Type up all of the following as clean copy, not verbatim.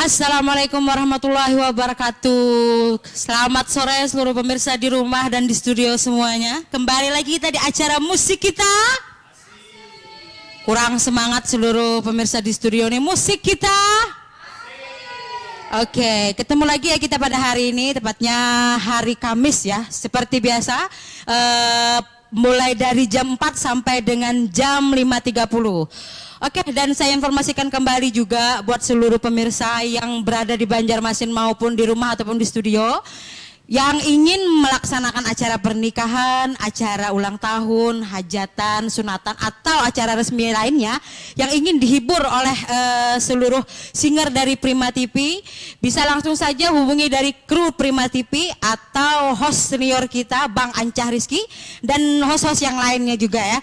Assalamualaikum warahmatullahi wabarakatuh. Selamat sore seluruh pemirsa di rumah dan di studio semuanya. Kembali lagi kita di acara musik kita. Kurang semangat seluruh pemirsa di studio nih, musik kita. Oke, ketemu lagi ya kita pada hari ini, tepatnya hari Kamis ya. Seperti biasa, mulai dari jam 4 sampai dengan jam 5.30. Oke, dan saya informasikan kembali juga buat seluruh pemirsa yang berada di Banjarmasin maupun di rumah ataupun di studio yang ingin melaksanakan acara pernikahan, acara ulang tahun, hajatan, sunatan atau acara resmi lainnya yang ingin dihibur oleh seluruh singer dari Prima TV, bisa langsung saja hubungi dari kru Prima TV atau host senior kita Bang Ancah Rizky dan host-host yang lainnya juga ya.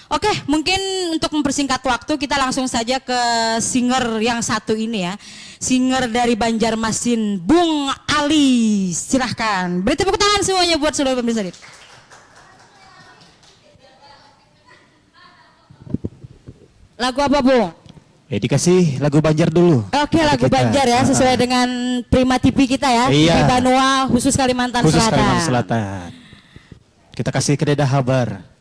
Oke, mungkin untuk mempersingkat waktu kita langsung saja ke singer yang satu ini ya. Singer dari Banjarmasin, Bung Ali. Silahkan, beri tepuk tangan semuanya buat seluruh pemirsa. Lagu apa, Bung? Dikasih lagu Banjar dulu. Oke, lagu Banjar ya, sesuai dengan Prima TV kita ya. Iya. Di Banua, khusus Kalimantan Khusus Selatan. Kalimantan Selatan. Kita kasih kededa habar.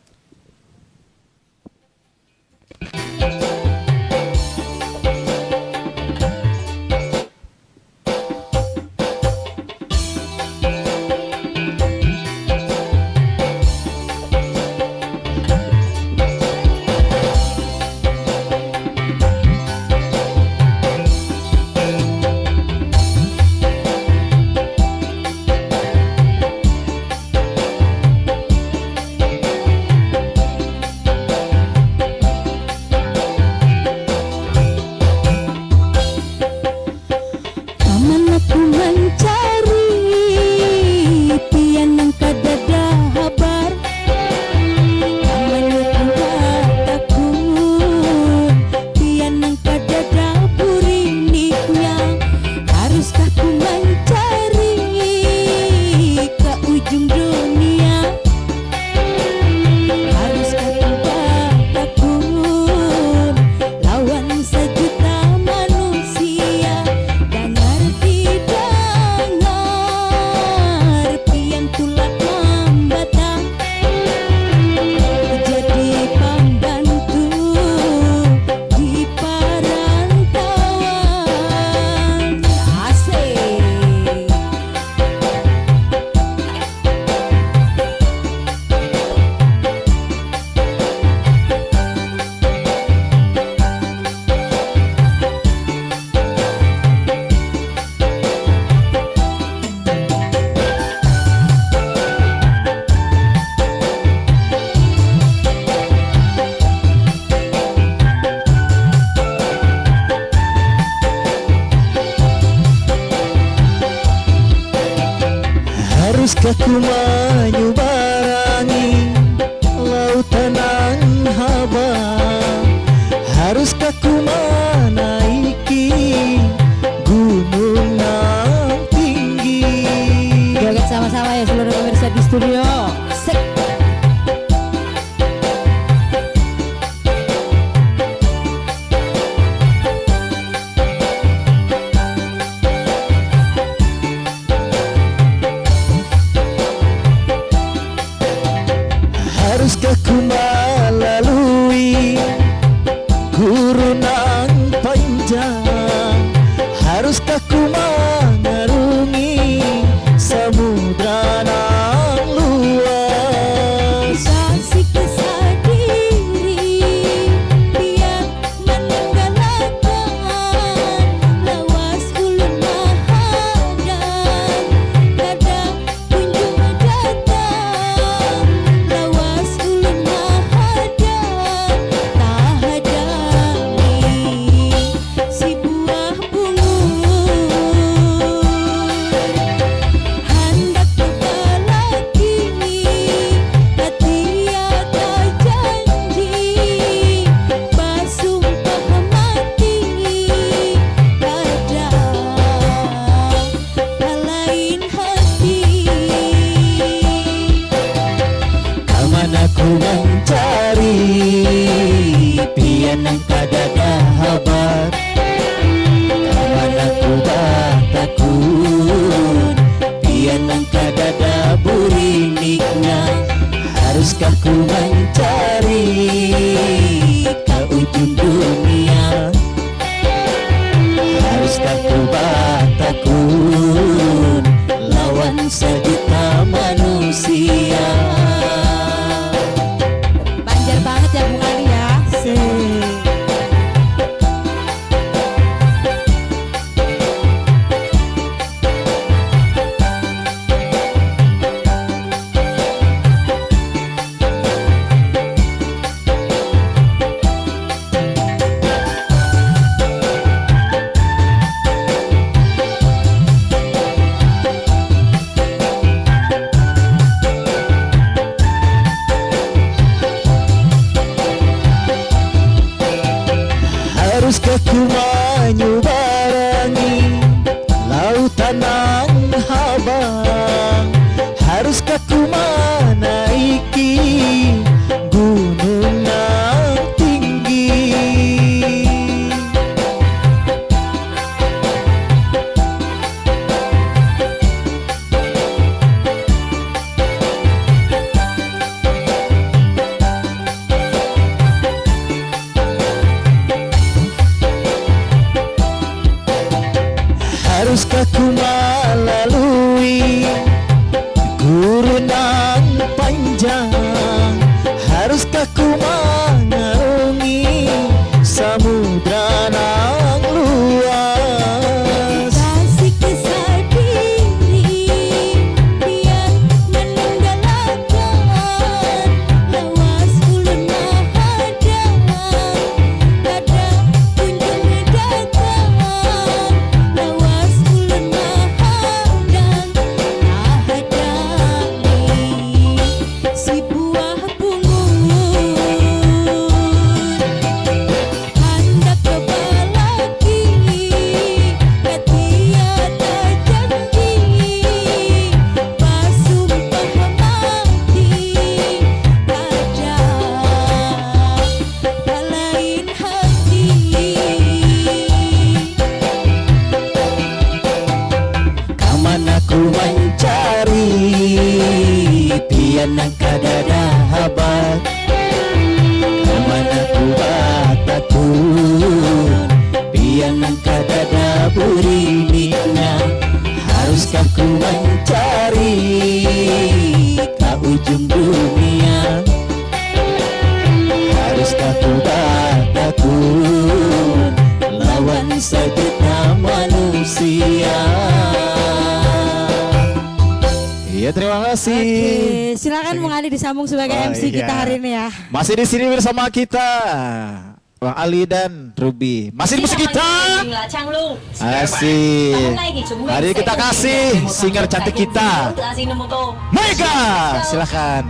Haruskah ku menyubarangi lautan haba? Haruskah ku menaiki gunung nan tinggi? Joget sama-sama ya seluruh pemirsa di studio. Haruskah ku melalui gurunan panjang? Haruskah ku mengarungi samudra nan luas? Kasih kisah diri biar menenggalakan lawas ulun mahadan kadang kunjung datang lawas ulun mahadan sejuta manusia. Banjar banget ya Bung Ali ya. Haruskah ku menyubarangi lautan nan habang? Haruskah ku menaiki gunung nan tinggi? Haruskah ku melalui gurun nan panjang? Haruskah ku mengarungi samudra nan luas? Kasih kesal diri biar menenggalakan lawas ulun mahadang pada kunjung datang lawas ulun mahadang hadani si buah bungun hendak kebalaki katia tak janji basumpah mati pada lain hati. Kamana ku mencari pian nang kadada habat? Kamana ku batakun pian nang kadada burinina? Haruskah ku mencari ke ujung dunia? Haruskah ku batakun lawan sejuta manusia? Iya, terima kasih. Oke, silakan Bung Ali disambung sebagai Oh, MC kita iya. hari ini ya. Masih di sini bersama kita Bang Ali dan Ruby. Masih di musik kita. Asik. Hari ini kita kasih singer cantik kita, Mega. Silakan.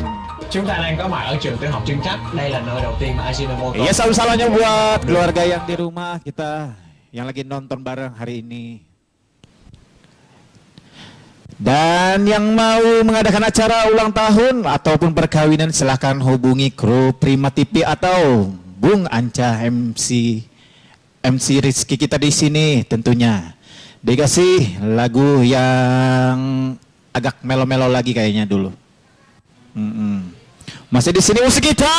Chúng ta đang có mặt ở trường tiểu học Trưng Trắc. Đây là nơi đầu tiên mà Ajinomoto. Iya, salam-salamnya buat keluarga yang di rumah kita yang lagi nonton bareng hari ini. Dan yang mau mengadakan acara ulang tahun ataupun perkawinan silahkan hubungi kru Prima TV atau Bung Anca MC Rizky kita di sini tentunya. Dikasih lagu yang agak melo-melo lagi kayaknya dulu. Masih di sini musik kita.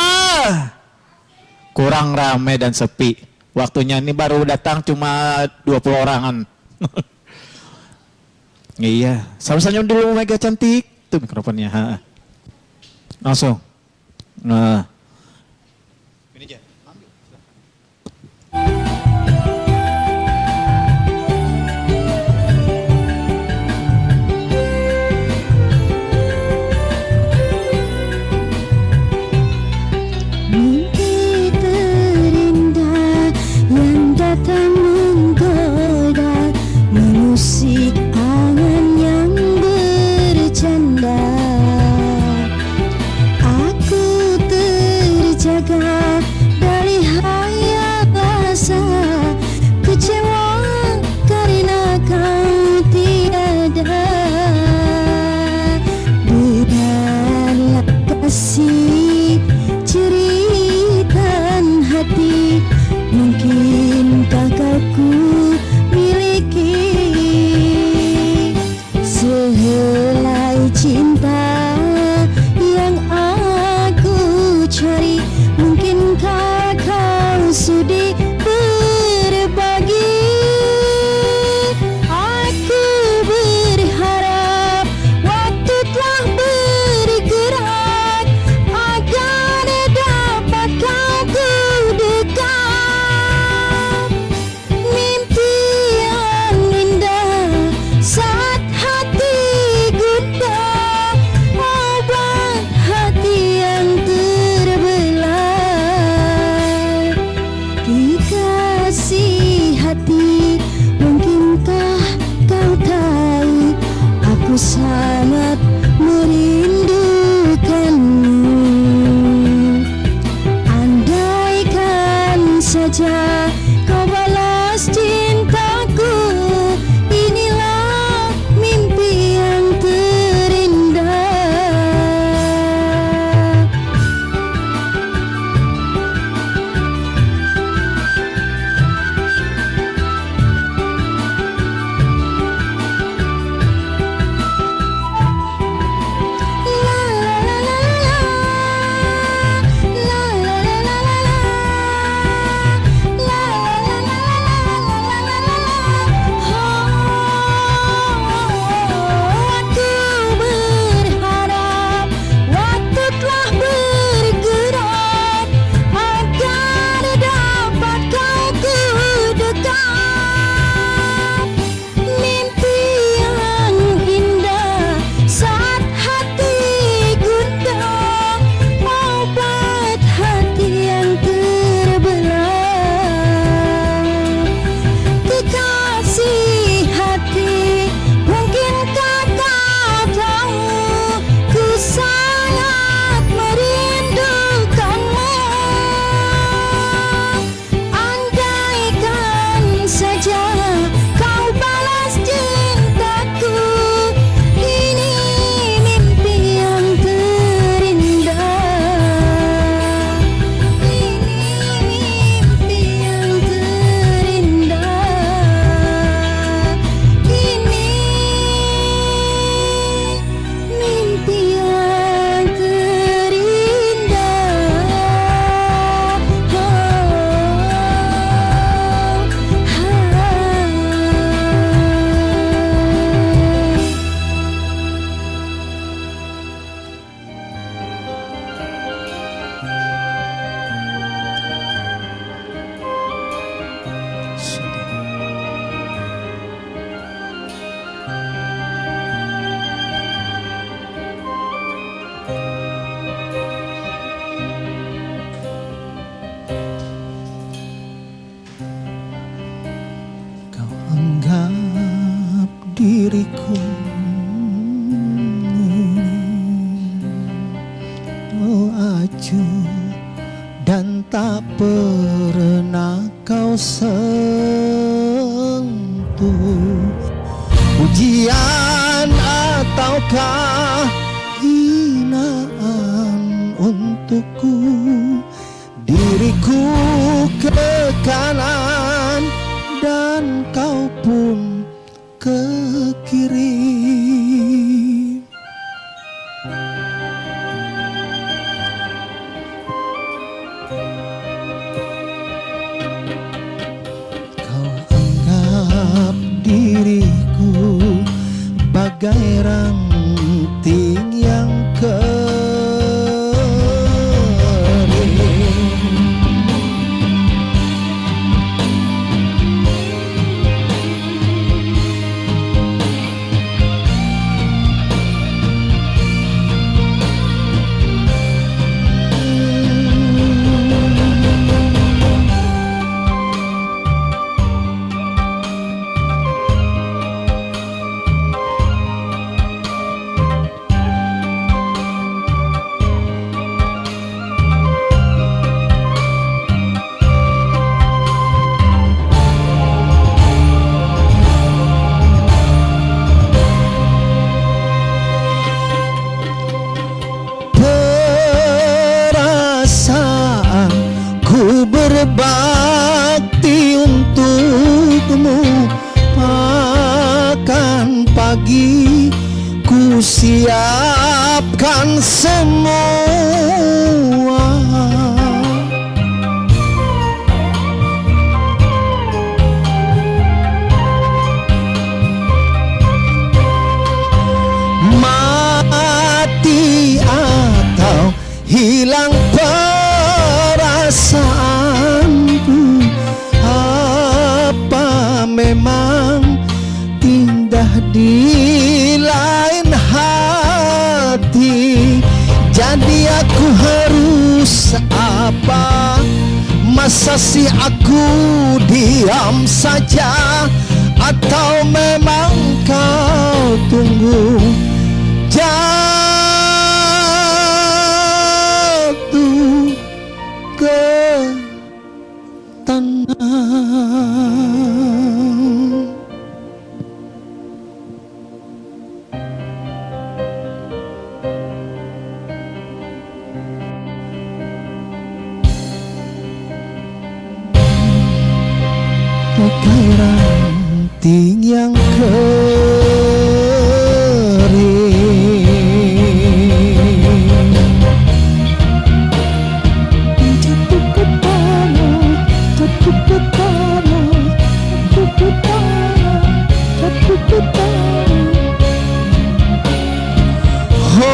Kurang rame dan sepi. Waktunya ini baru datang cuma 20 orangan. Iya, sama-sama dulu Mega cantik. Tuh mikrofonnya. Ha. Langsung. Nah. Ini aja. Mimpi terindah yang datang menggoda, mengusik angan yang bercanda. Aku dan tak pernah kau sentuh. Ujian ataukah hinaan untukku, diriku ke kanan dan kau pun ke kiri. Kau anggap diriku bagai ranting yang kering. Ku berbakti untukmu, makan pagi ku siapkan semua. Mati atau hilang perasaanku, apa memang indah di lain hati? Jadi aku harus apa? Masa sih aku diam saja? Atau memang kau tunggu jatuh ke tanah? Bagai ranting yang kering, jatuh ke tanah, jatuh ke tanah, jatuh ke tanah, jatuh ke tanah. Oh,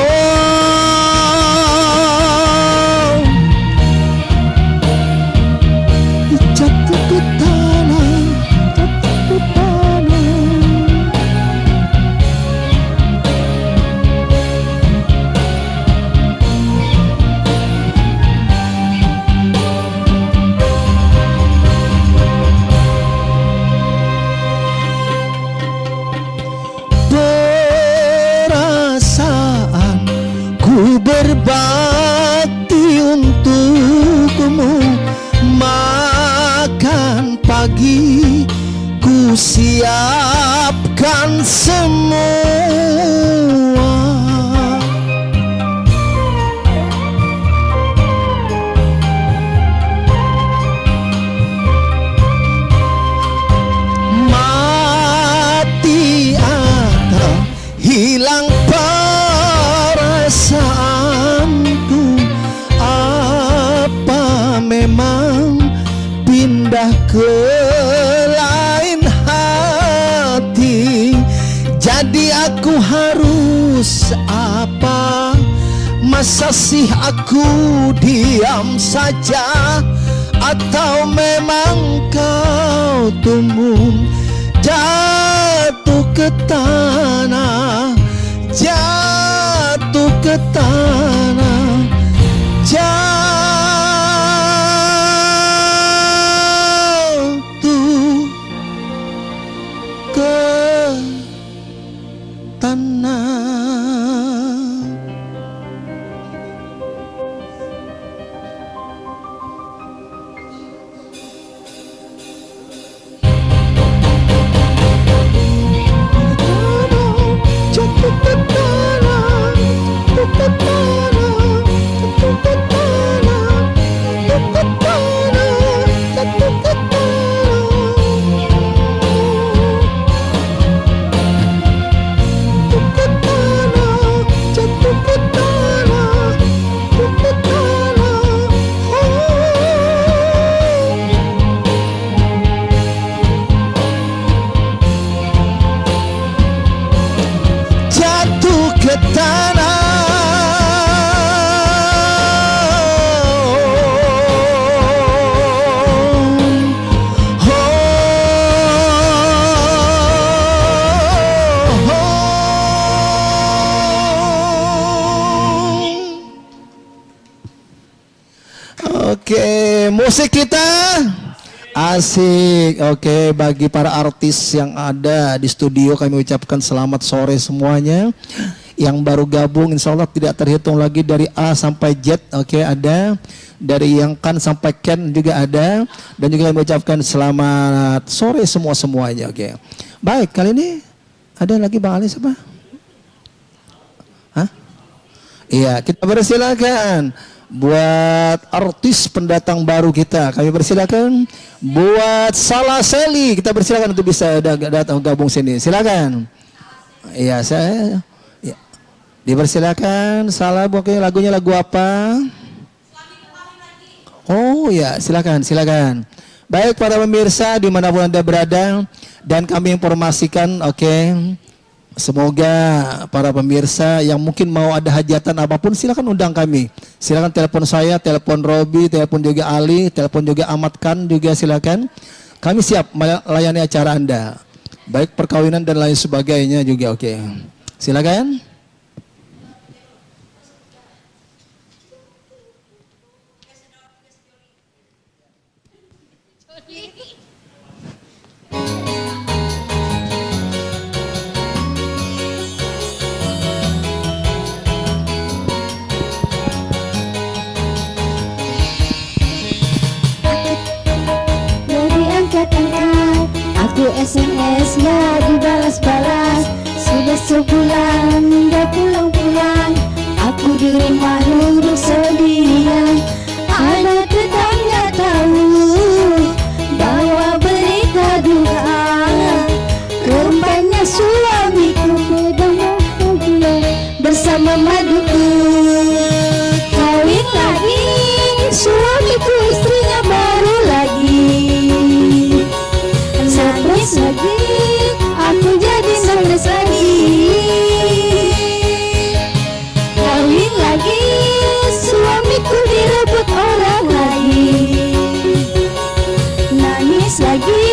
jatuh ke tanah, jatuh ke tanah. Perasaan ku berbakti untukmu, makan pagi ku siapkan semua. Mati atau hilang perasaanku, apa memang pindah ke lain hati? Jadi aku harus apa? Masa sih aku diam saja? Atau memang kau tumbuh jatuh ke tanah, jatuh ke tanah, jatuh ke tanah. Oke, musik kita asik. Oke, bagi para artis yang ada di studio kami ucapkan selamat sore semuanya. Yang baru gabung insya Allah tidak terhitung lagi dari A sampai Z. Oke, ada dari yang kan sampai Ken juga ada. Dan juga kami ucapkan selamat sore semuanya. Oke, baik, kali ini ada lagi Bang Ali siapa? Hah? Iya, kita persilakan buat artis pendatang baru kita. Kami persilakan buat Salah Seli. Kita persilakan untuk bisa datang gabung sini. Silakan. Iya, saya ya. Dipersilakan. Salah, oke, lagunya lagu apa? Oh ya, silakan. Baik para pemirsa dimanapun Anda berada, dan kami informasikan, oke, semoga para pemirsa yang mungkin mau ada hajatan apapun silakan undang kami. Silakan telepon saya, telepon Robi, telepon juga Ali, telepon juga Ahmad Khan juga silakan. Kami siap melayani acara Anda. Baik perkawinan dan lain sebagainya juga, oke. Silakan. Aku SMS ya dibalas-balas. Sudah sebulan gak pulang-pulang. Aku di rumah duduk sendirian. Ada tetangga tahu bawa berita duka. Rupanya suamiku sedang bahagia bersama maduku. Kawin lagi, suamiku istrinya baru lagi. Stres lagi, aku jadi stres lagi. Kawin lagi, suamiku direbut orang lagi. Nangis lagi,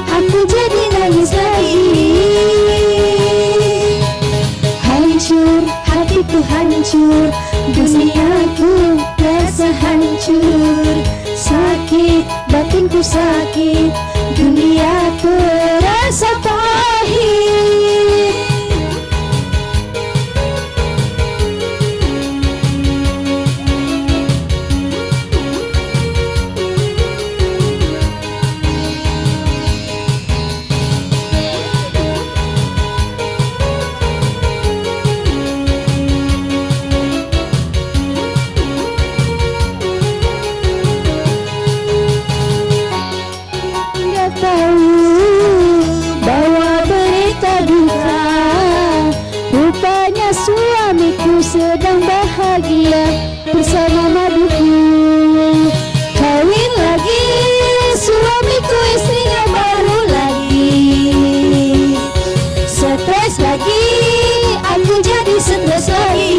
aku jadi nangis lagi. Hancur, hatiku hancur, duniaku rasa hancur. Sakit, batinku sakit, dunia terasa pahit. Suamiku sedang bahagia bersama maduku. Kawin lagi, suamiku istrinya baru lagi. Stres lagi, aku jadi stres lagi.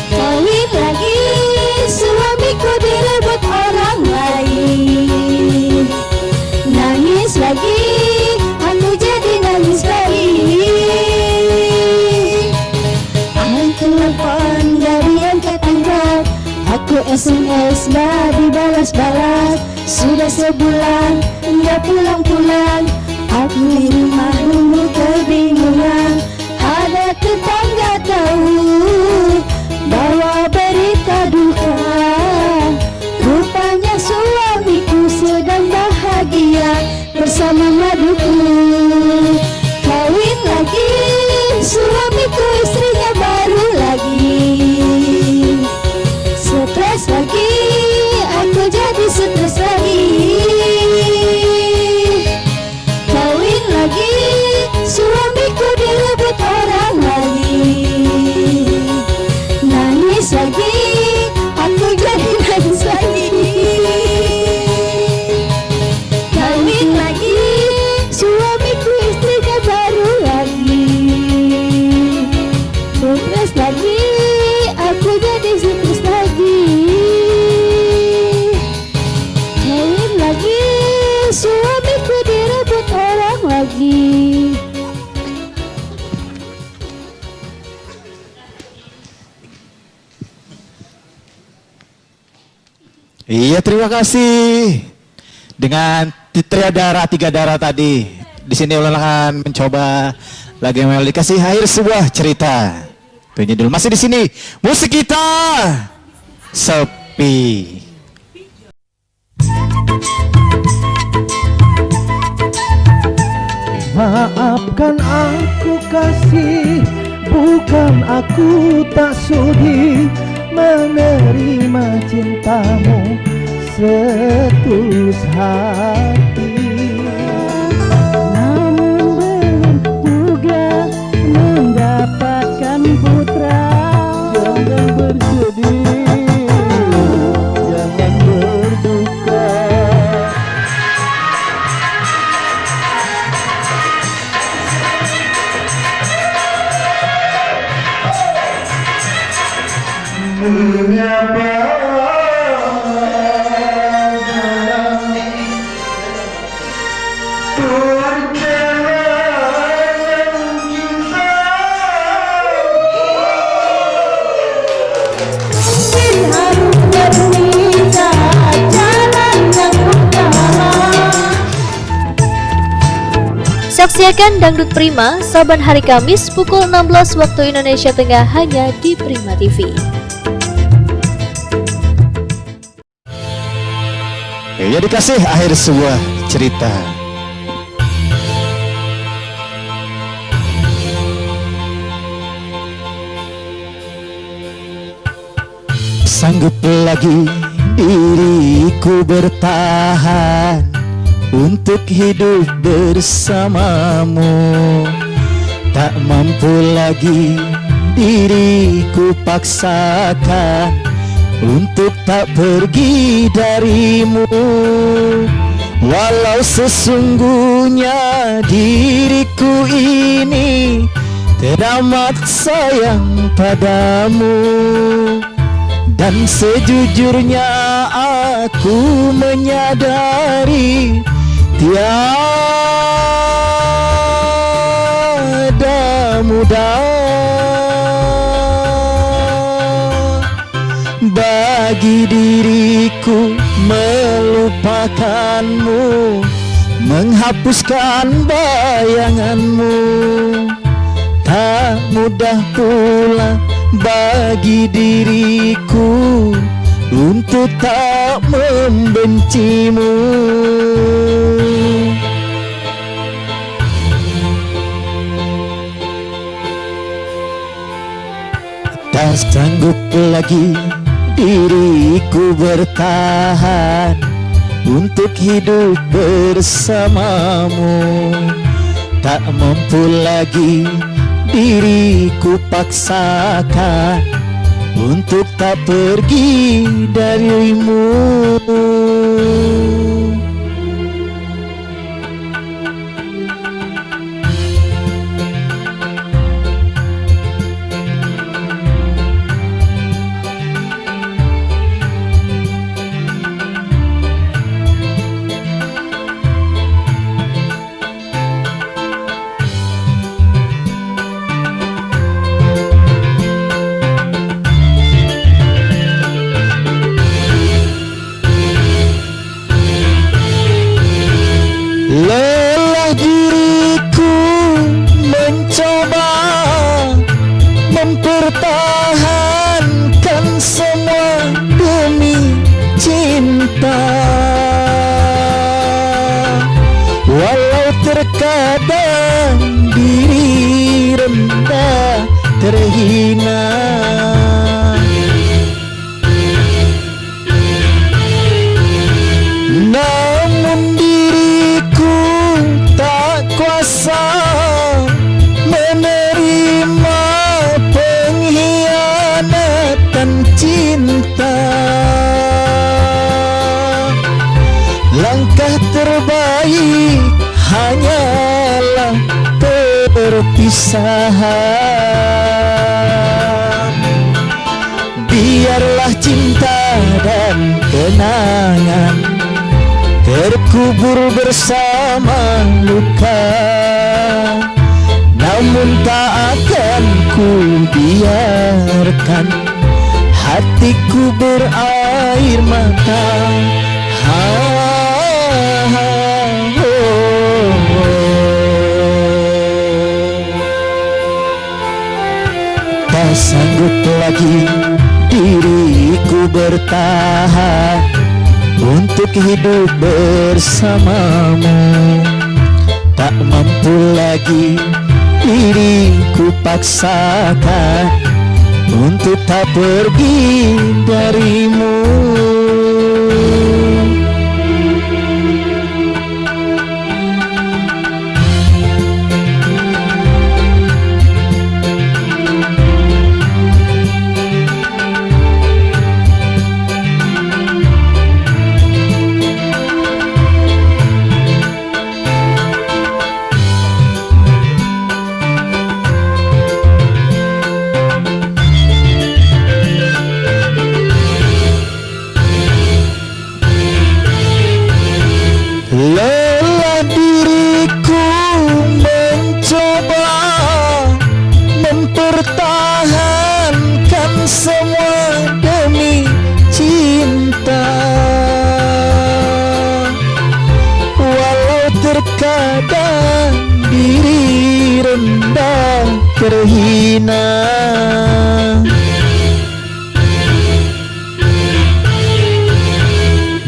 Kawin lagi, suamiku direbut orang lain. Nangis lagi, aku jadi nangis lagi. Telepon gak diangkat-angkat, aku SMS gak dibalas-balas. Sudah sebulan gak pulang-pulang, aku di rumah nunggu kebingungan. Ada tetangga tahu bawa berita duka. Rupanya suamiku sedang bahagia bersama maduku. Kawin lagi, suamiku istrinya baru lagi. Stres lagi, aku jadi stres lagi. Kawin lagi, Iya, terima kasih. Dengan tiga darah tadi. Di sini Ulan akan mencoba lagu yang dikasih akhir sebuah cerita. Penyedul masih di sini. Musik kita sepi. Maafkan aku kasih, bukan aku tak sudi menerima cintamu setulus hati. Namun belum juga mendapatkan putra. Jangan bersedih, jangan berduka. Saksikan Dangdut Prima saban hari Kamis pukul 16 waktu Indonesia Tengah hanya di Prima TV. Ya, dikasih akhir sebuah cerita. Sanggup lagi diriku bertahan untuk hidup bersamamu. Tak mampu lagi diriku paksakan untuk tak pergi darimu. Walau sesungguhnya diriku ini teramat sayang padamu. Dan sejujurnya aku menyadari tiada mudah bagi diriku melupakanmu, menghapuskan bayanganmu. Tak mudah pula bagi diriku untuk tak membencimu. Tak sanggup lagi diriku bertahan untuk hidup bersamamu. Tak mampu lagi diriku paksakan untuk tak pergi darimu. Lelah diriku mencoba mempertahankan semua demi cinta. Walau terkadang diri rendah terhina, namun diriku tak kuasa menerima pengkhianatan cinta. Langkah terbaik hanyalah perpisahan. Biarlah cinta dan kenangan terkubur bersama luka, namun tak akan ku biarkan hatiku berada air mata. Tak sanggup lagi diriku bertahan untuk hidup bersamamu. Tak mampu lagi diriku paksakan untuk tak pergi darimu. Lelah diriku mencoba mempertahankan semua demi cinta. Walau terkadang diri rendah terhina,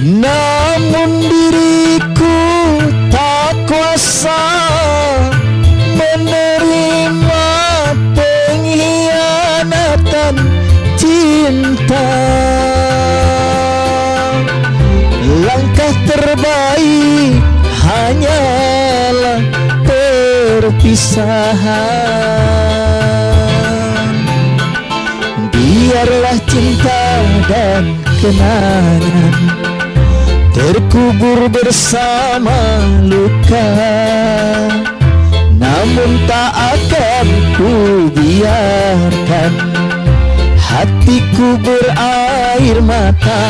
namun diriku tak kuasa menerima pengkhianatan cinta. Langkah terbaik hanyalah perpisahan. Biarlah cinta dan kenangan terkubur bersama luka, namun tak akan ku biarkan hatiku berair mata.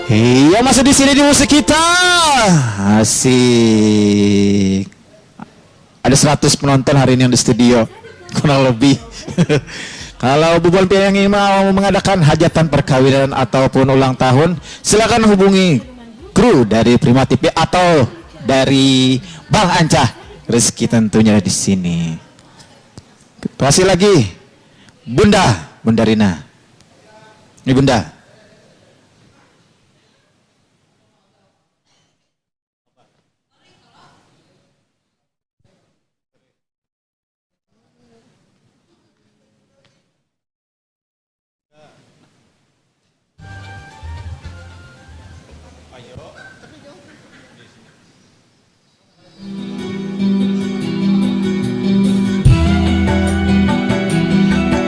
Iya, masih di sini di musik kita. Asik. Ada 100 penonton hari ini yang di studio, kurang lebih. Kalau Bu Bolpi yang ingin mau mengadakan hajatan perkawinan ataupun ulang tahun, silakan hubungi kru dari Prima TV atau dari Bang Ancah Rezeki tentunya di sini. Terima kasih lagi Bunda Rina. Ini Bunda.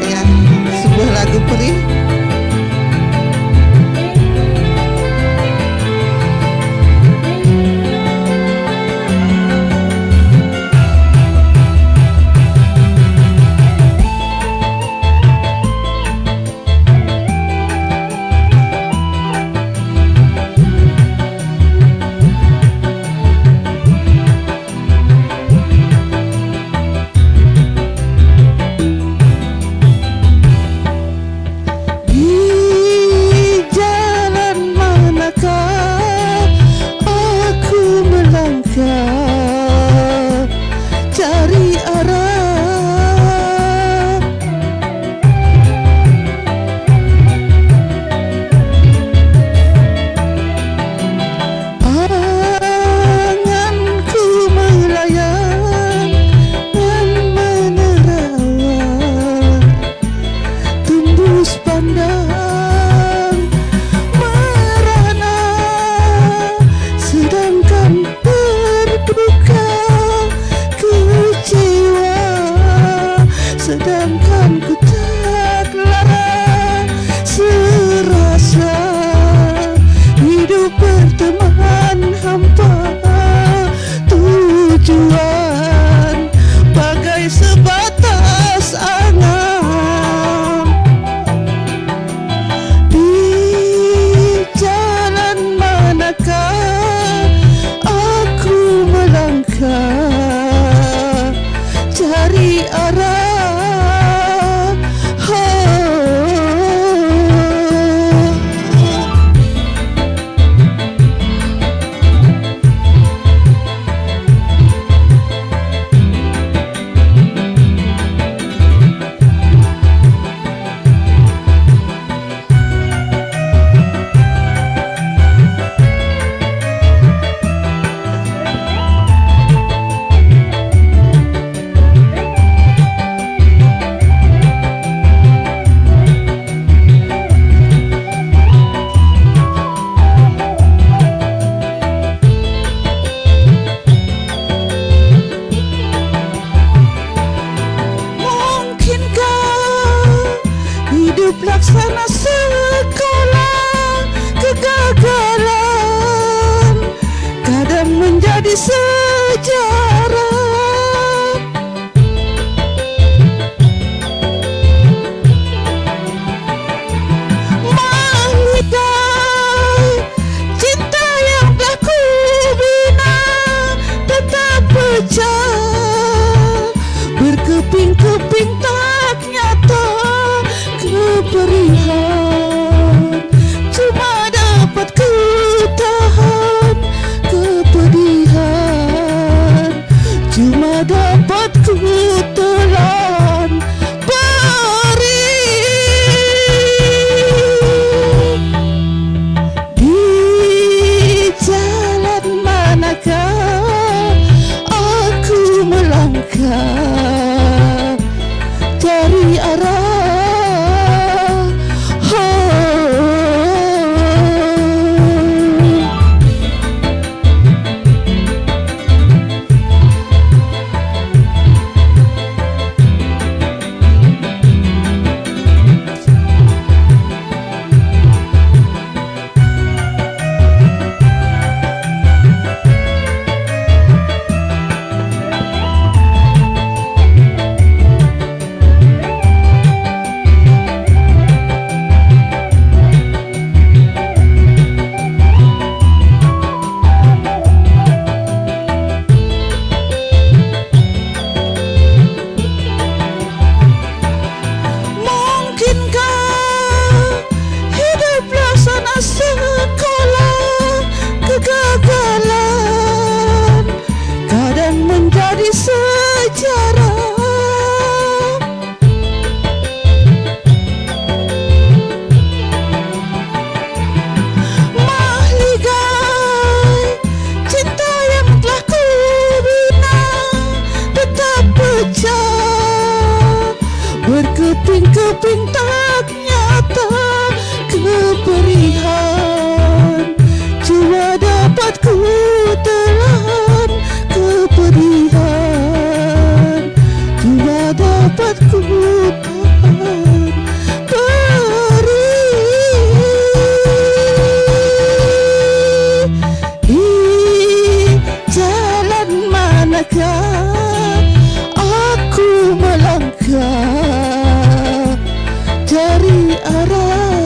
Ya, sebuah lagu perih. Aku melangkah sejarah. Mahligai cinta yang telah ku bina tetap pecah, berkeping-keping tak nyata keperihan. Cuma dapat ku tahan kepedihan, cuma dapat ku telan perih. Di jalan manakah aku melangkah dari arah sekolah kegagalan kadang menjadi sejarah. Mahligai cinta yang telah ku bina tetap pecah, berkeping-keping tak nyata keperihan. Cuma dapat ku telan kepedihan, cuma dapat ku tahan perih. Di jalan manakah aku melangkah dari arah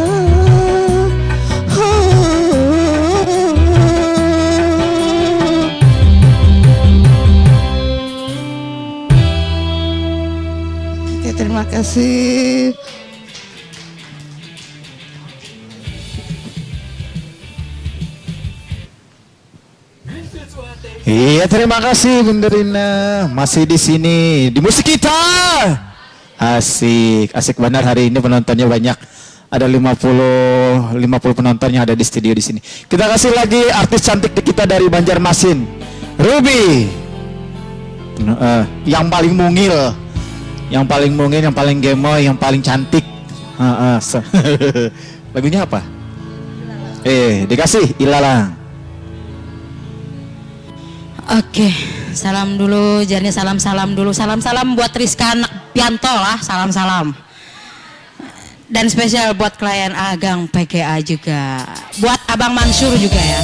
terima kasih. Iya, terima kasih Bunda Rina masih di sini di musik kita. Asik, asik benar hari ini penontonnya banyak. Ada 50 penonton yang ada di studio di sini. Kita kasih lagi artis cantik kita dari Banjarmasin, Ruby. Yang paling mungil, yang paling gemoy, yang paling cantik. Lagunya apa? Dikasih Ilalang. Oke, salam dulu, jadi salam dulu, salam buat Rizka anak Pianto lah, salam. Dan spesial buat klien Agang PGA juga, buat Abang Mansur juga ya.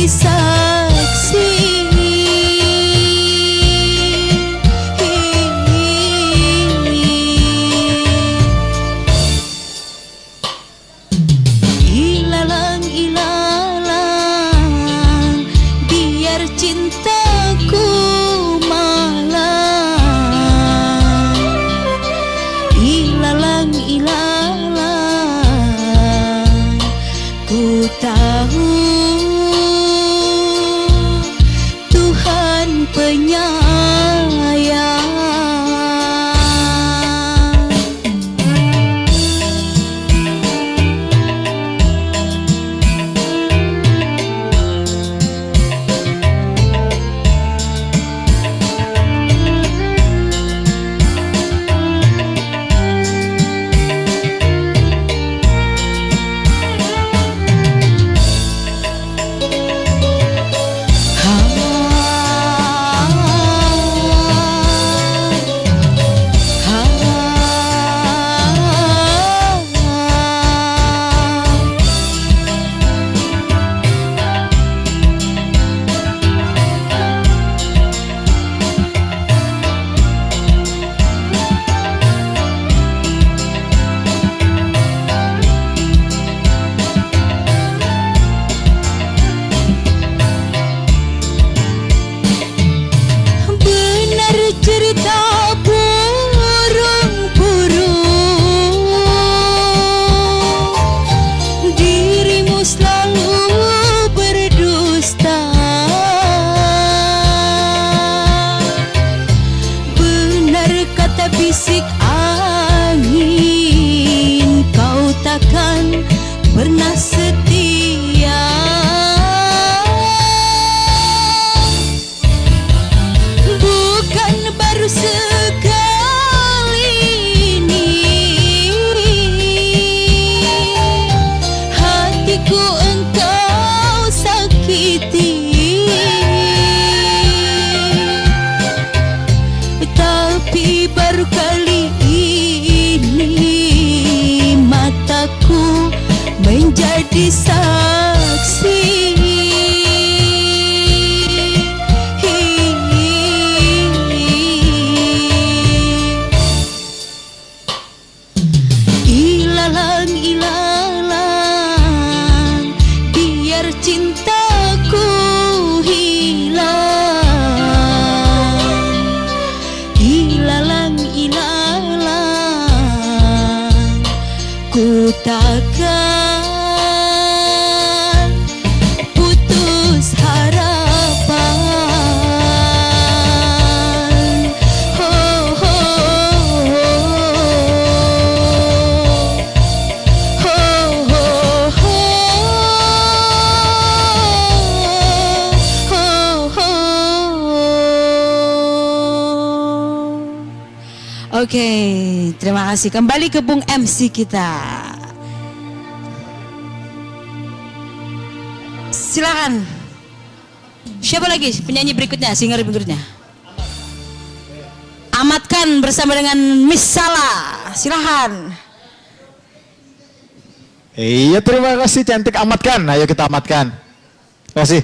saksi. Ilalang ilalang biar cintaku malang. Ilalang ilalang ku tahu Tuhan penyayang. Cerita burung-burung, dirimu selalu berdusta. Benar kata bisik angin, kau takkan pernah setia. Baru sekali ini hatiku engkau sakiti, tapi baru kali ini mataku menjadi saksi. Ilalang ilalang biar cintaku hilang. Ilalang ilalang ku takkan putus harapan. Oh, oh, Oke, terima kasih. Kembali ke Bung MC kita. Silakan. Siapa lagi penyanyi berikutnya, singer berikutnya? Amatkan bersama dengan Miss Sala. Silakan. Iya, terima kasih cantik, amatkan. Ayo kita amatkan. Terima kasih.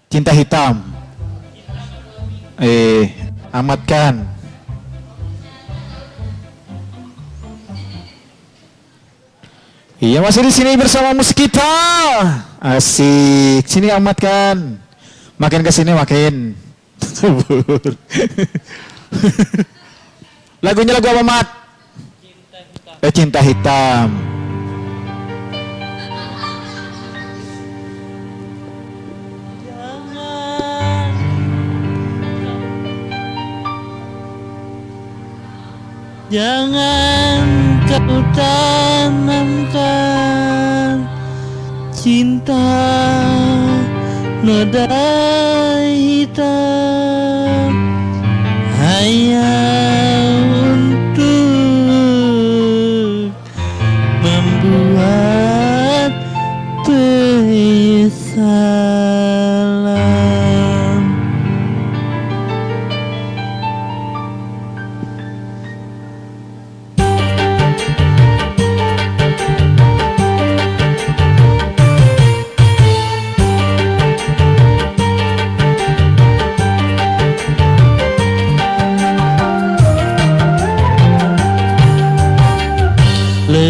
Cinta hitam. Amatkan. Iya, masih di sini bersama musik kita. Asik. Sini amatkan. Makin ke sini makin subur. Lagunya lagu apa, Mat? Cinta hitam. Jangan kau tanamkan cinta noda hitam hanya untuk membuat penyesalan.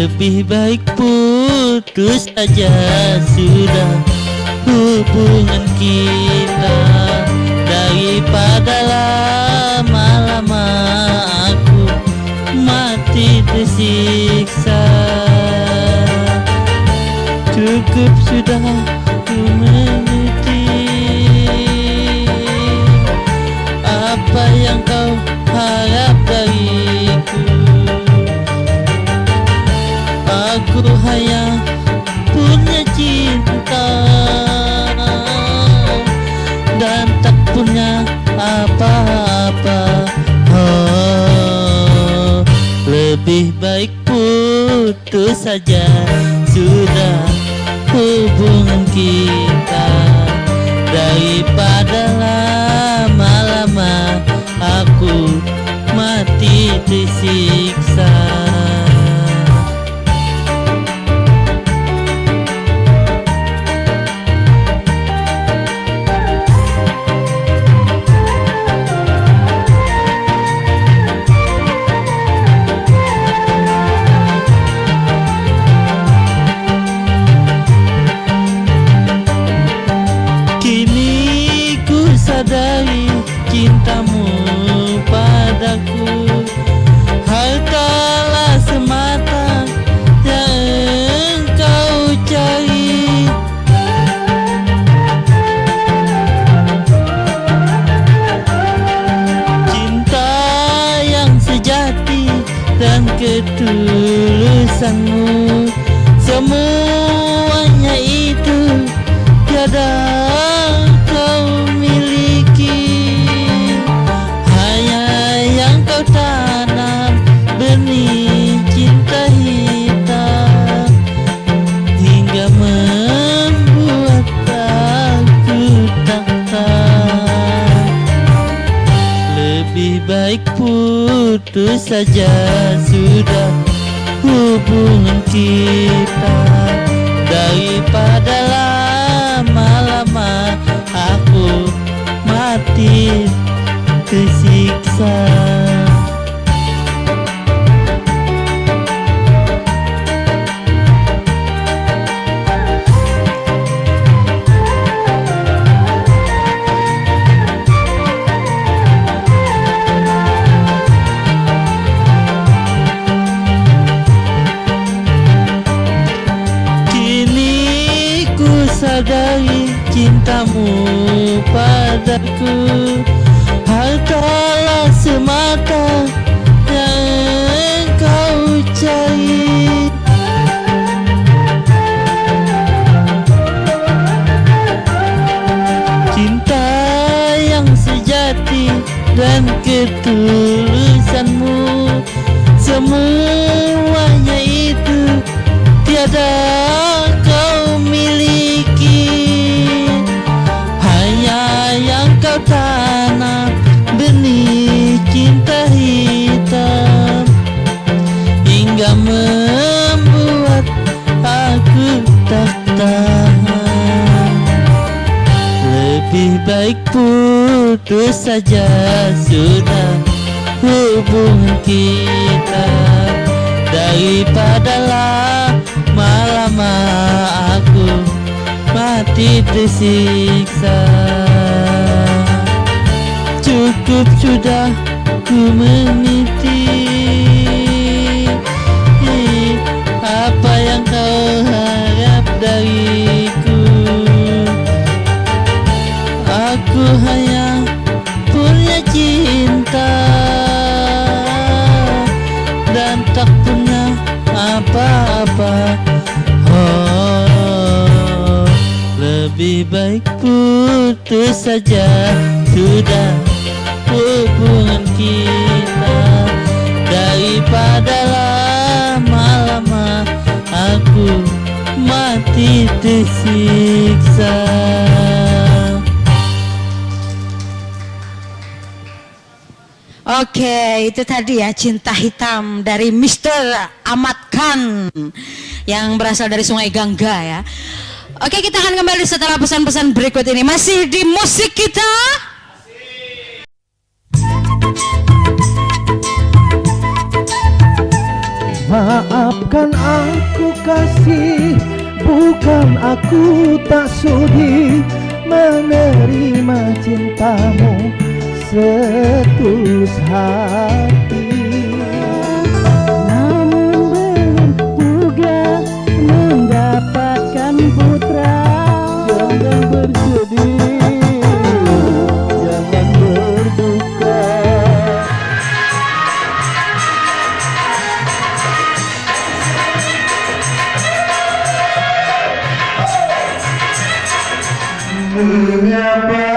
Lebih baik putus saja sudah hubungan kita, daripada lama-lama aku mati tersiksa. Cukup sudah ku mengerti apa yang kau harap dariku. Aku hanya punya cinta dan tak punya apa-apa. Oh, lebih baik putus saja sudah hubungan kita, daripada lama-lama aku mati tersiksa. Sadari cintamu padaku hartalah semata yang engkau cari. Cinta yang sejati dan ketulusanmu, semuanya itu tiada kau miliki. Hanya yang kau tanam benih cinta hitam, hingga membuat aku tak tahan. Lebih baik putus saja sudah hubungan kita, daripada lama-lama aku mati tersiksa. Kini ku sadari cintamu padaku hartalah semata yang kau cari. Cinta yang sejati dan ketulusanmu, semuanya itu tiada kau miliki. Hanya yang kau tanam benih cinta hitam, hingga membuat aku tak tahan. Lebih baik putus saja sudah hubungan kita, daripada lama-lama aku mati tersiksa. Cukup sudah ku mengerti apa yang kau harap dariku. Aku hanya punya cinta dan tak punya apa-apa. Oh, lebih baik putus saja sudah hubungan kita, daripada lama-lama aku mati tersiksa. Oke, itu tadi ya Cinta Hitam dari Mr. Ahmad Khan yang berasal dari Sungai Gangga ya. Oke, kita akan kembali setelah pesan-pesan berikut ini. Masih di musik kita. Maafkan aku kasih, bukan aku tak sudi menerima cintamu setulus hati. Namun belum juga mendapatkan putra. Jangan bersedih, jangan berduka. Mengapa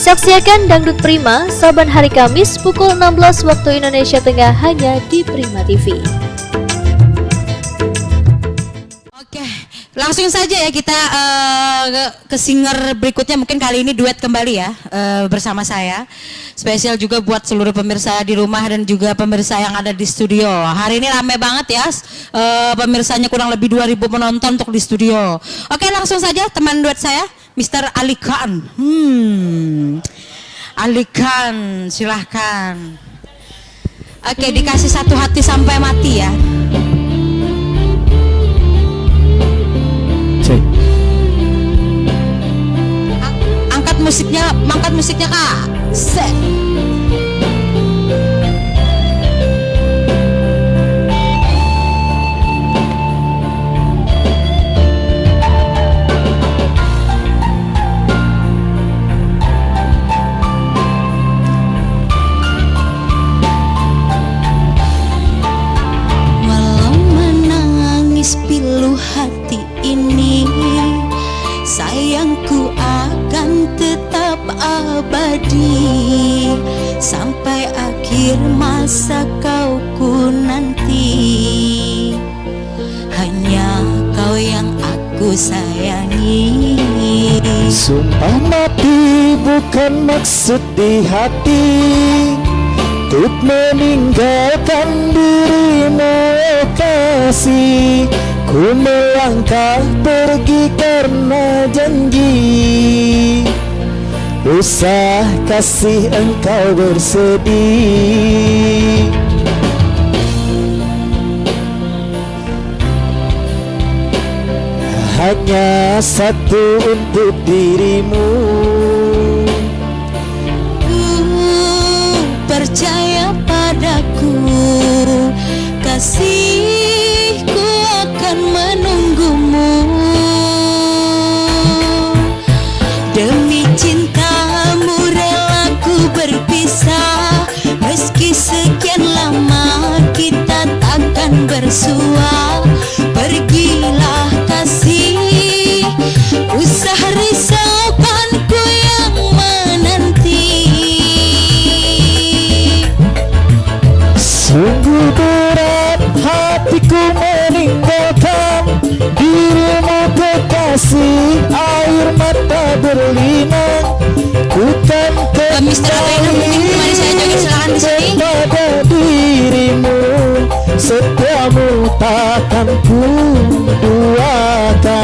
Saksikan Dangdut Prima saban hari Kamis pukul 16 waktu Indonesia Tengah hanya di Prima TV. Oke, langsung saja ya kita ke singer berikutnya. Mungkin kali ini duet kembali ya bersama saya. Spesial juga buat seluruh pemirsa di rumah dan juga pemirsa yang ada di studio. Hari ini rame banget ya, pemirsanya kurang lebih 2.000 penonton untuk di studio. Oke, langsung saja teman duet saya, Mr. Ali Khan. Ali Khan, silahkan. Oke, dikasih satu hati sampai mati ya. Angkat musiknya Kak. Set. Walau menangis pilu hati ini, sayangku akan tetap abadi sampai akhir masa kau ku nanti. Hanya kau yang aku sayangi. Sumpah mati bukan maksud di hati untuk meninggalkan dirimu kasih. Ku melangkah pergi karena janji, usah kasih engkau bersedih. Hanya satu untuk dirimu. Percaya padaku, kasihku akan menunggumu. Demi cintamu rela ku berpisah, meski sekian lama kita takkan bersua. Pergilah kasih, usah risaukanku yang menanti. Sungguh berat hatiku meninggalkan dirimu kekasih, air mata berlinang. Ku kan Mr. Abena mungkin kembali saya joget, silakan di sini. kepada dirimu, setiamu takkan ku duakan.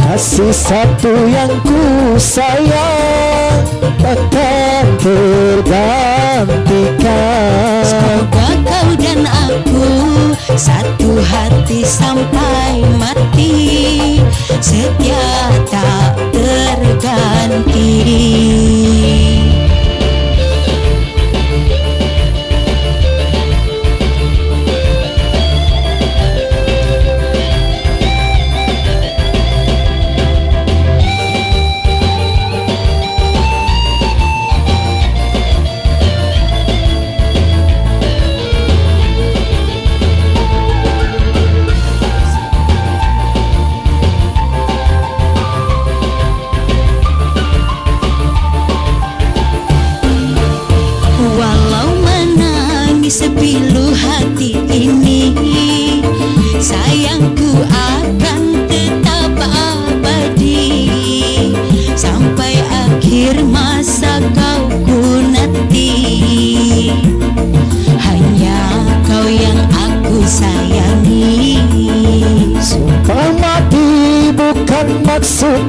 Kasih satu yang ku sayang takkan tergantikan. Semoga kau dan aku satu hati sampai mati, setia tak terganti.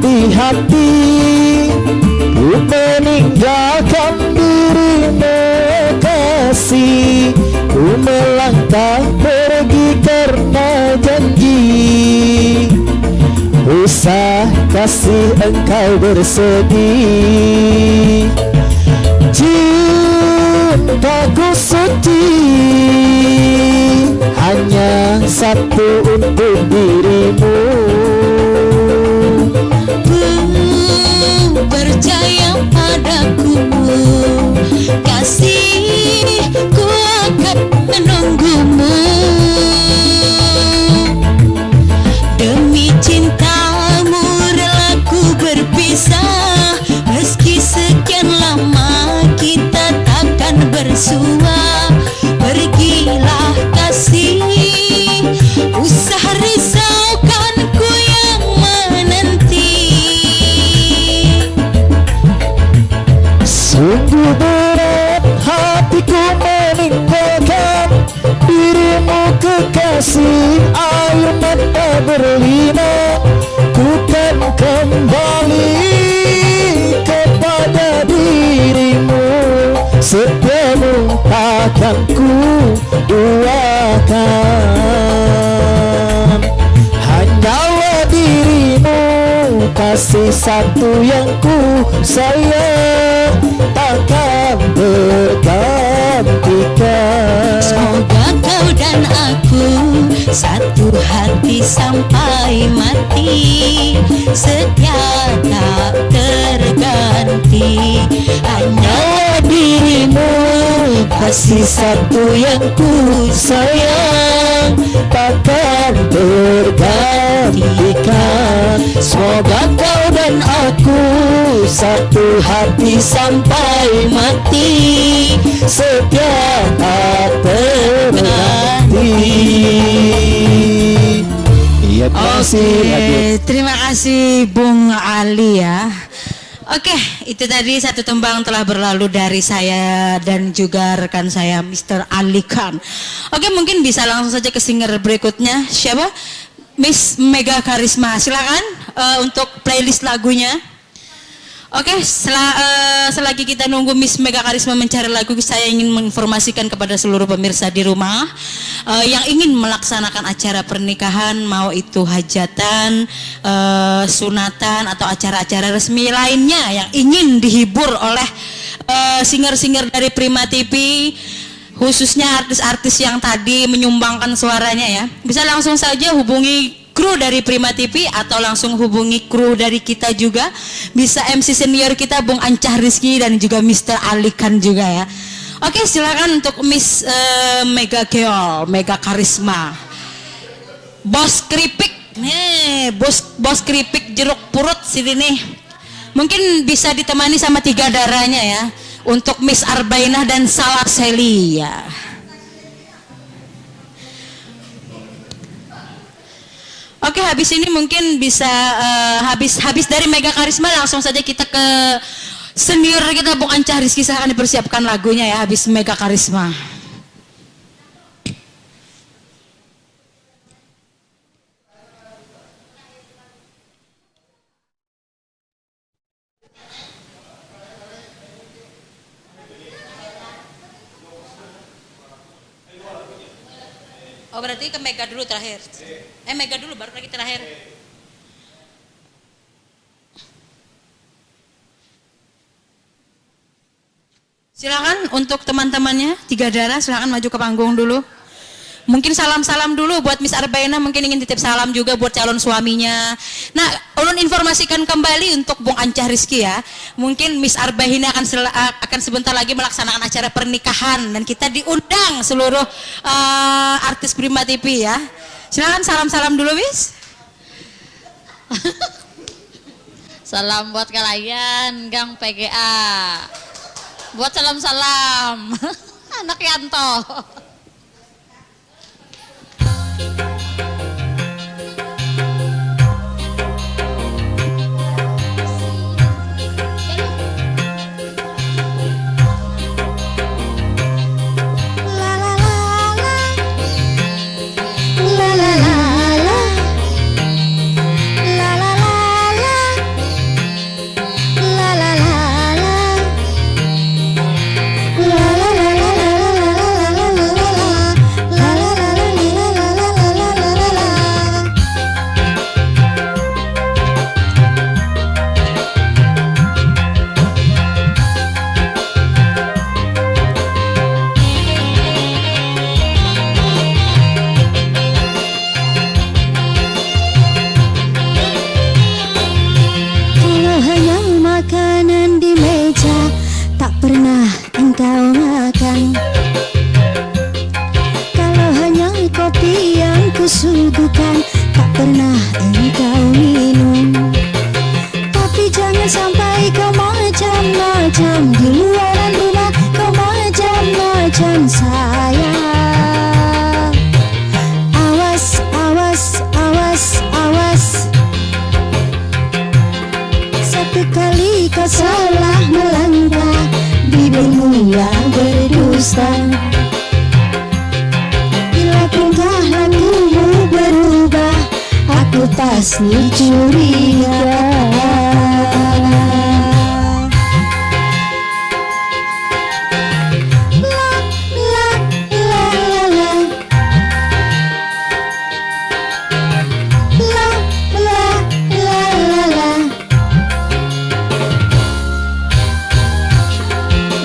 di hati, ku meninggalkan dirimu kasih. Ku melangkah pergi karena janji, usah kasih engkau bersedih. Cintaku suci hanya satu untuk dirimu. Ku percaya padaku, kasihku akan menunggumu. Demi cintamu rela ku berpisah, meski sekian lama kita takkan bersua. Pergilah kasih, usah risaukan ku yang menanti. Sungguh berat hatiku meninggalkan dirimu kekasih. Air mata berlinang, ku kan kembali kepada dirimu. Setiamu takkan ku duakan, hanyalah dirimu kasih satu yang ku sayang, takkan bergantikan. Semoga kau dan aku satu hati sampai mati, setia tak terganti. Hanya Dirimu kasih satu yang ku sayang, takkan tergantikan. Semoga kau dan aku satu hati sampai mati, setia tak terganti. Iya, terima kasih Bung Ali ya. Oke, itu tadi satu tembang telah berlalu dari saya dan juga rekan saya Mr. Ali Khan. Oke, mungkin bisa langsung saja ke singer berikutnya. Siapa? Miss Mega Karisma. Silakan untuk playlist lagunya. Oke, selagi kita nunggu Miss Mega Karisma mencari lagu, saya ingin menginformasikan kepada seluruh pemirsa di rumah yang ingin melaksanakan acara pernikahan, mau itu hajatan, sunatan atau acara-acara resmi lainnya yang ingin dihibur oleh singer-singer dari Prima TV, khususnya artis-artis yang tadi menyumbangkan suaranya ya, bisa langsung saja hubungi kru dari Prima TV atau langsung hubungi kru dari kita juga. Bisa MC senior kita Bung Ancah Rizky dan juga Mr. Ali Khan juga ya. Oke, silakan untuk Miss Mega Geol, Mega Karisma. Bos keripik. Nih, bos keripik jeruk purut sini nih. Mungkin bisa ditemani sama 3 darahnya ya. Untuk Miss Arbainah dan Salah Seli ya. Oke, habis ini mungkin bisa habis dari Mega Karisma langsung saja kita ke senior kita Bung Ancah Rizky. Silahkan dipersiapkan lagunya ya habis Mega Karisma. Oh, berarti ke Mega dulu terakhir. Mega dulu baru lagi terakhir. Silakan untuk teman-temannya 3 darah, silakan maju ke panggung dulu. Mungkin salam-salam dulu buat Miss Arbaina, mungkin ingin titip salam juga buat calon suaminya. Nah, ulun informasikan kembali untuk Bung Ancah Rizky ya. Mungkin Miss Arbaina akan sebentar lagi melaksanakan acara pernikahan dan kita diundang seluruh artis Prima TV ya. Silakan salam-salam dulu, Miss. Salam buat kalian, Gang PGA. Buat salam-salam. Anak Yanto. makanan di meja tak pernah engkau makan. Kalau hanya kopi yang kusuguhkan tak pernah engkau minum. Tapi jangan sampai kau macam-macam di luaran rumah, kau macam-macam sayang. Awas, awas, awas, awas. Satu kali kau salah melangkah, bibirmu yang berdusta. Bila tingkah lakumu berubah, aku pasti curiga.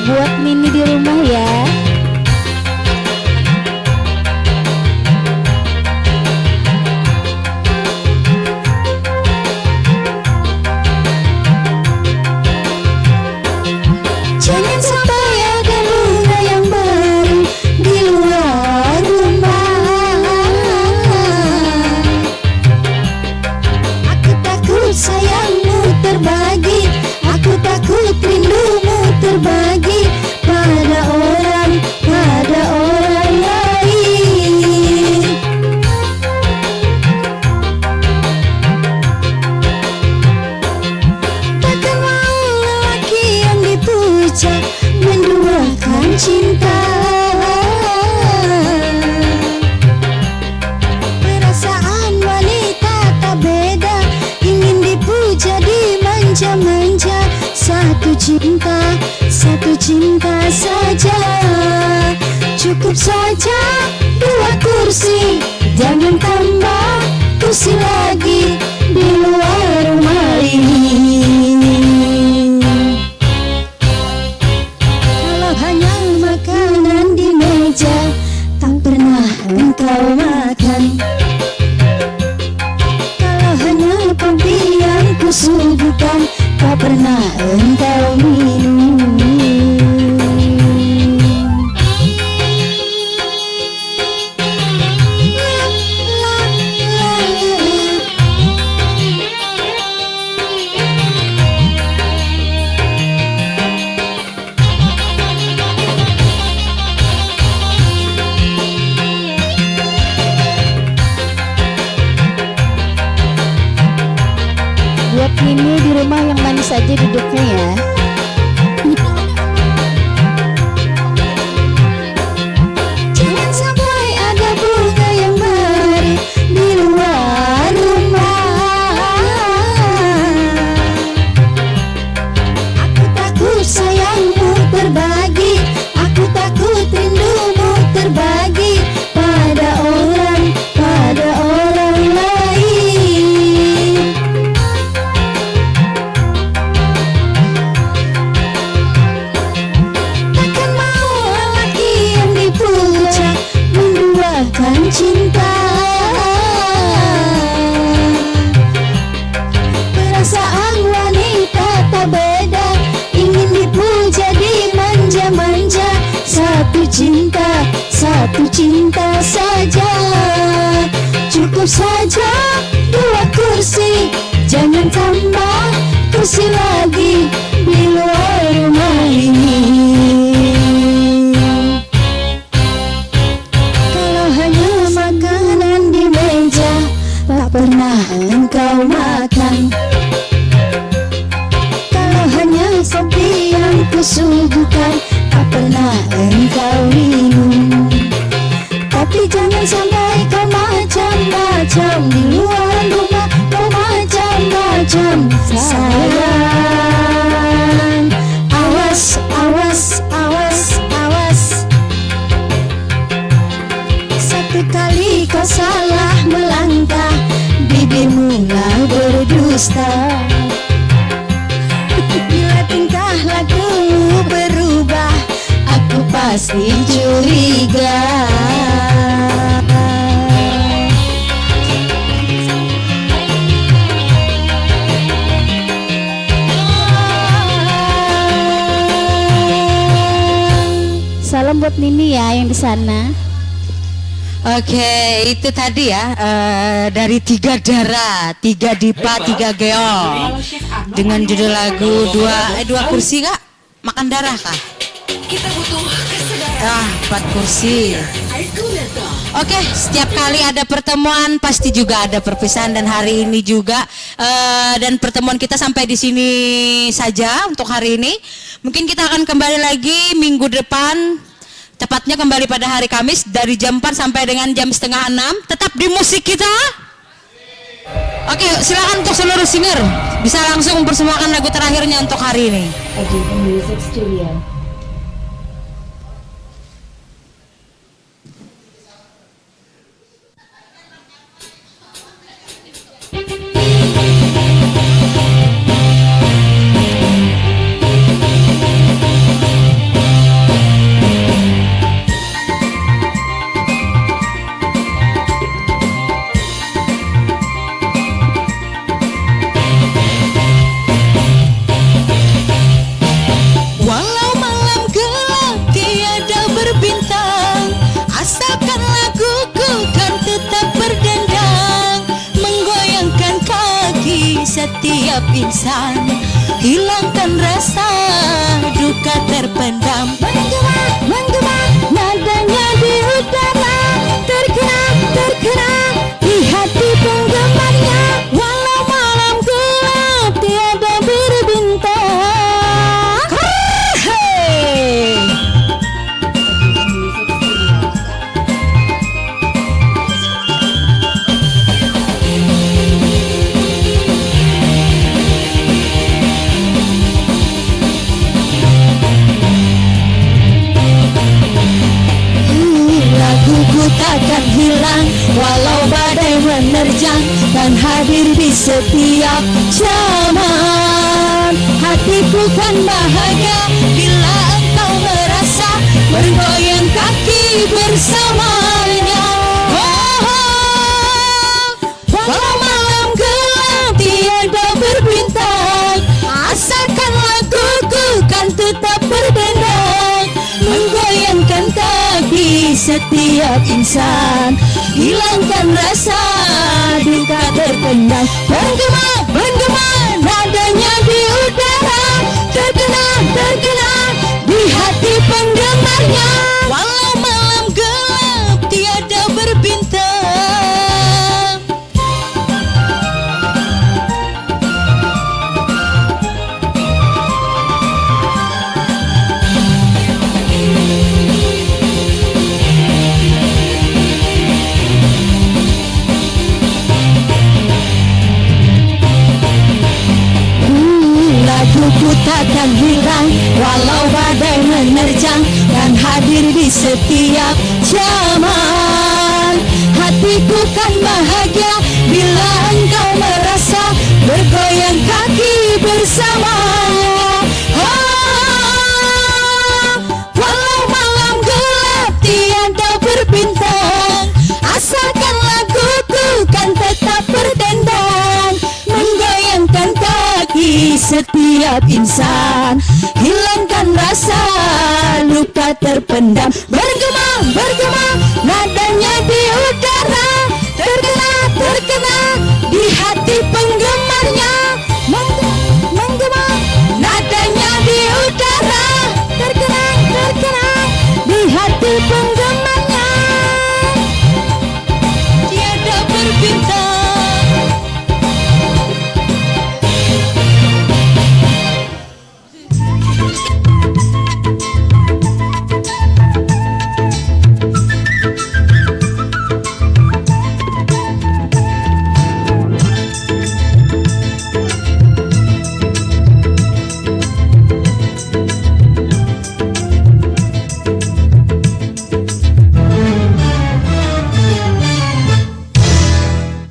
Buat Mimi di rumah ya. Jangan sampai ada bunga yang baru di luar rumah. Aku takut sayangmu terbagi, aku takut rindumu terbagi pada orang lain. Takkan mau lelaki yang dipuja menduakan cinta. Perasaan wanita tak beda, ingin dipuja dimanja-manja. Satu cinta saja, cukup saja. Dua kursi, jangan tambah kursi lagi di luar rumah ini. Kalau hanya makanan di meja tak pernah engkau makan. Kalau hanya kopi yang kusuguhkan tak pernah engkau minum. Buat Mimi di rumah yang manis aja duduknya ya. Jangan sampai ada bunga yang baru di luar rumah. Aku takut sayangmu terbagi, aku takut rindumu terbagi pada orang lain. Takkan mau lelaki yang dipuja menduakan cinta. Perasaan wanita tak beda, ingin dipuja dimanja-manja. Satu cinta saja, cukup saja. Dua kursi, jangan tambah kursi lagi di luar rumah ini. Kalau hanya makanan di meja tak pernah engkau makan. Kalau hanya kopi yang kusuguhkan tak pernah engkau minum. Tapi jangan sampai kau macam-macam di luar rumah, kau macam-macam sayang. Awas, awas, awas, awas. Satu kali kau salah melangkah, bibirmu lah berdusta. Bila tingkah lakumu berubah, aku pasti curiga. buat Nini ya yang di sana. Oke, itu tadi ya dari 3 Dara, 3 Dipa, 3 Geo dengan judul lagu dua kursi kak, makan darah kak. Kita butuh kesadaran. 4 kursi. Oke, setiap kali ada pertemuan pasti juga ada perpisahan dan hari ini juga dan pertemuan kita sampai di sini saja untuk hari ini. Mungkin kita akan kembali lagi minggu depan. Tepatnya kembali pada hari Kamis dari jam 4 sampai dengan jam 5:30. Tetap di musik kita. Oke, silakan untuk seluruh singer bisa langsung mempersembahkan lagu terakhirnya untuk hari ini. Music Studio. Walau malam gelap tiada berbintang, asalkan laguku kan tetap berdendang, menggoyangkan kaki setiap insan, hilangkan rasa duka terpendam. Menggema, menggema, nadanya di udara, terkena di hati penggemarnya. Walau malam gelap tiada berbintang. Laguku takkan hilang walau badai menerjang dan hadir di setiap zaman. Hatiku kan bahagia bila engkau merasa bergoyang kaki bersamanya. Walau malam gelap tiada berbintang, asalkan laguku kan tetap berdendang, menggoyangkan kaki setiap insan, hilangkan rasa duka terpendam. Bergema, bergema, nadanya di udara, terkena di hati penggemarnya. Walau malam gelap tiada berbintang. Laguku takkan hilang walau badai menerjang dan hadir di setiap zaman. Hatiku kan bahagia bila engkau merasa bergoyang kaki bersamanya. Walau malam gelap tiada berbintang, asalkan laguku kan tetap berdendang, menggoyangkan kaki setiap insan, hilangkan rasa luka terpendam. Bergema, bergema,